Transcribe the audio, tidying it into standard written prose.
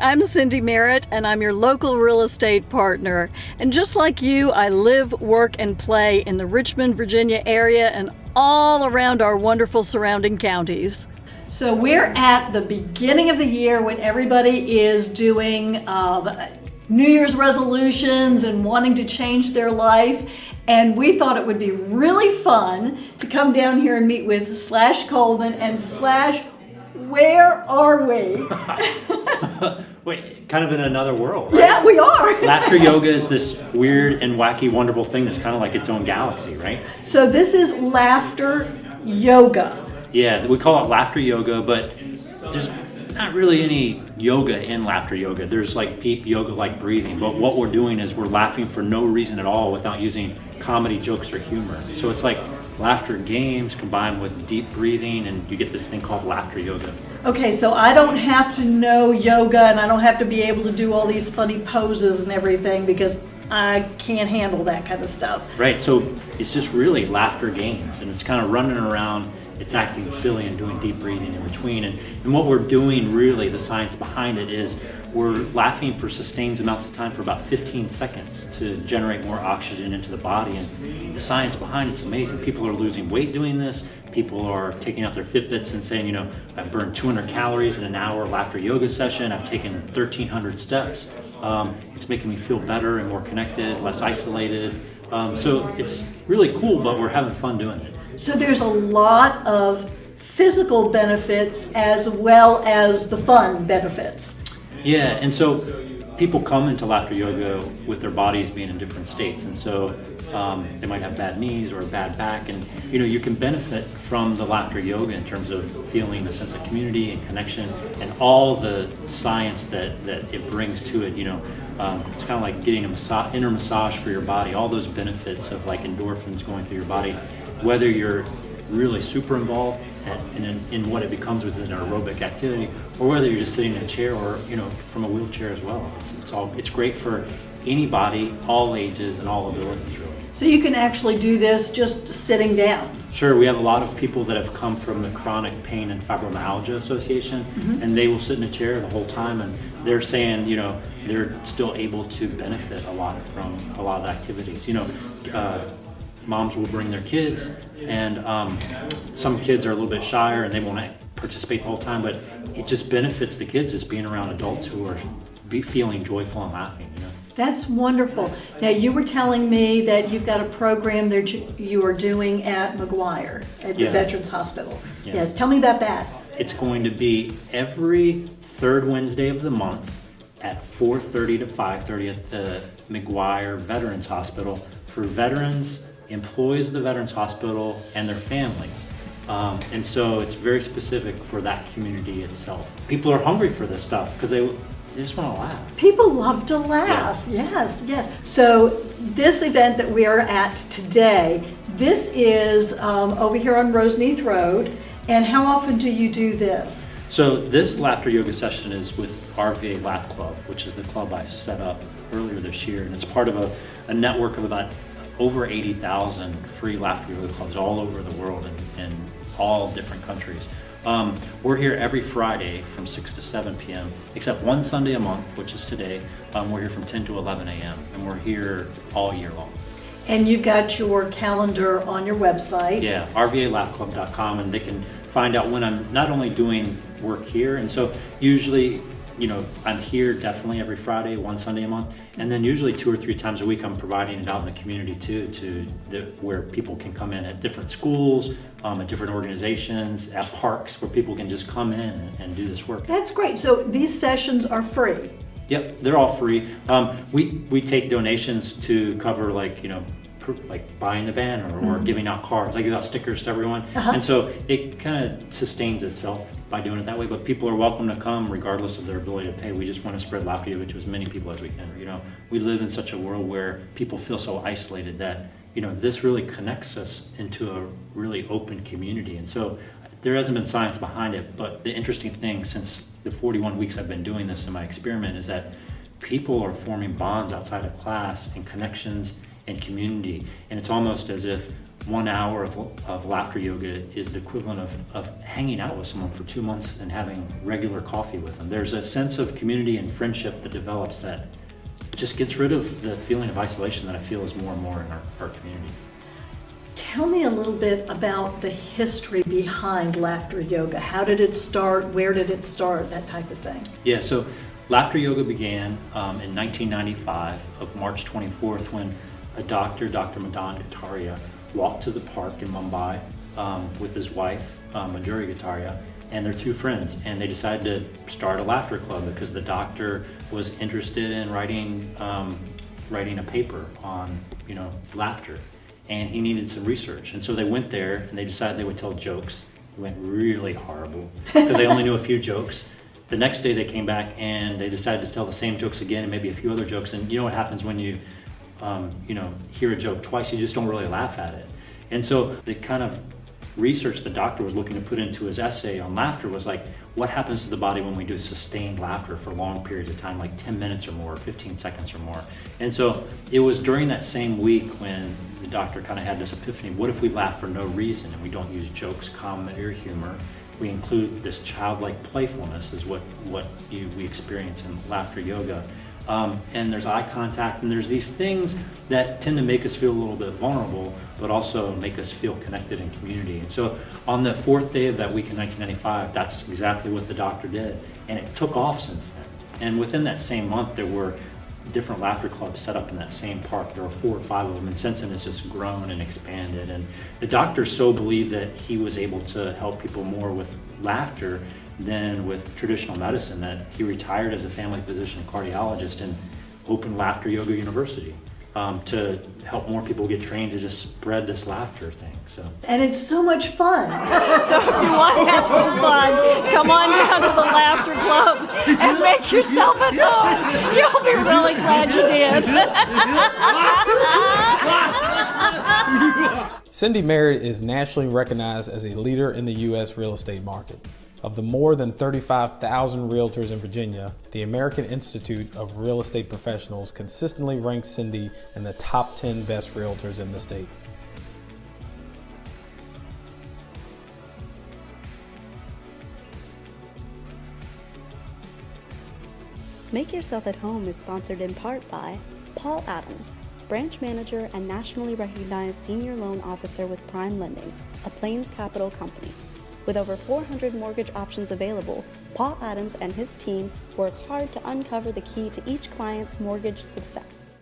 I'm Cindy Merritt, and I'm your local real estate partner. And just like you, I live, work, and play in the Richmond, Virginia area and all around our wonderful surrounding counties. So we're at the beginning of the year when everybody is doing New Year's resolutions and wanting to change their life. And we thought it would be really fun to come down here and meet with Slash Coleman and Slash, where are we? Wait, kind of in another world, right? Yeah, we are. Laughter yoga is this weird and wacky, wonderful thing that's kind of like its own galaxy, right? So this is laughter yoga. Yeah, we call it laughter yoga, but there's not really any yoga in laughter yoga. There's like deep yoga like breathing, but what we're doing is we're laughing for no reason at all without using comedy, jokes, or humor. So it's like laughter games combined with deep breathing, and you get this thing called laughter yoga. Okay, so I don't have to know yoga and I don't have to be able to do all these funny poses and everything because I can't handle that kind of stuff. Right, so it's just really laughter games, and it's kind of running around, it's acting silly and doing deep breathing in between. And what we're doing really, the science behind it is we're laughing for sustained amounts of time for about 15 seconds to generate more oxygen into the body. And the science behind it's amazing. People are losing weight doing this. People are taking out their Fitbits and saying, you know, I've burned 200 calories in an hour laughter yoga session. I've taken 1,300 steps. It's making me feel better and more connected, less isolated. So it's really cool, but we're having fun doing it. So there's a lot of physical benefits as well as the fun benefits. Yeah, and so people come into laughter yoga with their bodies being in different states, and so they might have bad knees or a bad back, and you know, you can benefit from the laughter yoga in terms of feeling a sense of community and connection and all the science that it brings to it. You know, it's kind of like getting a inner massage for your body, all those benefits of like endorphins going through your body, whether you're really super involved in what it becomes within an aerobic activity, or whether you're just sitting in a chair or, you know, from a wheelchair as well. It's great for anybody, all ages and all abilities really. So you can actually do this just sitting down. Sure, we have a lot of people that have come from the Chronic Pain and Fibromyalgia Association, and they will sit in a chair the whole time, and they're saying, you know, they're still able to benefit a lot from a lot of the activities. You know, moms will bring their kids, and some kids are a little bit shyer and they won't participate the whole time, but it just benefits the kids just being around adults who are feeling joyful and laughing, you know. That's wonderful. Now you were telling me that you've got a program that you are doing at McGuire, at the Veterans Hospital. Yeah. Yes, tell me about that. It's going to be every third Wednesday of the month at 4:30 to 5:30 at the McGuire Veterans Hospital for veterans, employees of the Veterans Hospital, and their families. And so it's very specific for that community itself. People are hungry for this stuff because they just want to laugh. People love to laugh. Yeah. Yes, yes. So this event that we are at today, this is over here on Roseneath Road. And how often do you do this? So this laughter yoga session is with RVA Laugh Club, which is the club I set up earlier this year. And it's part of a network of about over 80,000 free laughter yoga clubs all over the world in all different countries. We're here every Friday from 6 to 7 p.m., except one Sunday a month, which is today. We're here from 10 to 11 a.m., and we're here all year long. And you've got your calendar on your website. Yeah, rvalaughclub.com, and they can find out when I'm not only doing work here, and so usually, you know, I'm here definitely every Friday, one Sunday a month, and then usually 2 or 3 times a week I'm providing it out in the community too, where people can come in at different schools, at different organizations, at parks, where people can just come in and do this work. That's great. So these sessions are free. Yep, they're all free. We take donations to cover, like, you know, like buying the banner or giving out cards. I give out stickers to everyone. And so it kind of sustains itself by doing it that way, but people are welcome to come regardless of their ability to pay. We just want to spread laughter yoga to as many people as we can. You know, we live in such a world where people feel so isolated that, you know, this really connects us into a really open community. And so there hasn't been science behind it, but the interesting thing since the 41 weeks I've been doing this in my experiment is that people are forming bonds outside of class and connections and community, and it's almost as if 1 hour of laughter yoga is the equivalent of hanging out with someone for 2 months and having regular coffee with them. There's a sense of community and friendship that develops that just gets rid of the feeling of isolation that I feel is more and more in our community. Tell me a little bit about the history behind laughter yoga. How did it start? Where did it start? That type of thing. Yeah, so laughter yoga began in 1995 of March 24th when a doctor, Dr. Madan Kataria, walked to the park in Mumbai with his wife, Madhuri Kataria, and their 2 friends, and they decided to start a laughter club because the doctor was interested in writing a paper on, laughter, and he needed some research. And so they went there and they decided they would tell jokes. It went really horrible because they only knew a few jokes. The next day they came back and they decided to tell the same jokes again and maybe a few other jokes. And you know what happens when you hear a joke twice, you just don't really laugh at it. And so the kind of research the doctor was looking to put into his essay on laughter was like, what happens to the body when we do sustained laughter for long periods of time, like 10 minutes or more, 15 seconds or more. And so it was during that same week when the doctor kind of had this epiphany, what if we laugh for no reason and we don't use jokes, comedy, or humor? We include this childlike playfulness is what we experience in laughter yoga. And there's eye contact, and there's these things that tend to make us feel a little bit vulnerable, but also make us feel connected in community. And so on the 4th day of that week in 1995, that's exactly what the doctor did. And it took off since then. And within that same month, there were different laughter clubs set up in that same park. There were 4 or 5 of them, and since then it's just grown and expanded. And the doctor so believed that he was able to help people more with laughter than with traditional medicine that he retired as a family physician cardiologist and opened Laughter Yoga University to help more people get trained to just spread this laughter thing. So. And it's so much fun. So if you want to have some fun, come on down to the Laughter Club and make yourself at home. You'll be really glad you did. Cindy Merritt is nationally recognized as a leader in the U.S. real estate market. Of the more than 35,000 realtors in Virginia, the American Institute of Real Estate Professionals consistently ranks Cindy in the top 10 best realtors in the state. Make Yourself at Home is sponsored in part by Paul Adams, branch manager and nationally recognized senior loan officer with Prime Lending, a Plains Capital company. With over 400 mortgage options available, Paul Adams and his team work hard to uncover the key to each client's mortgage success.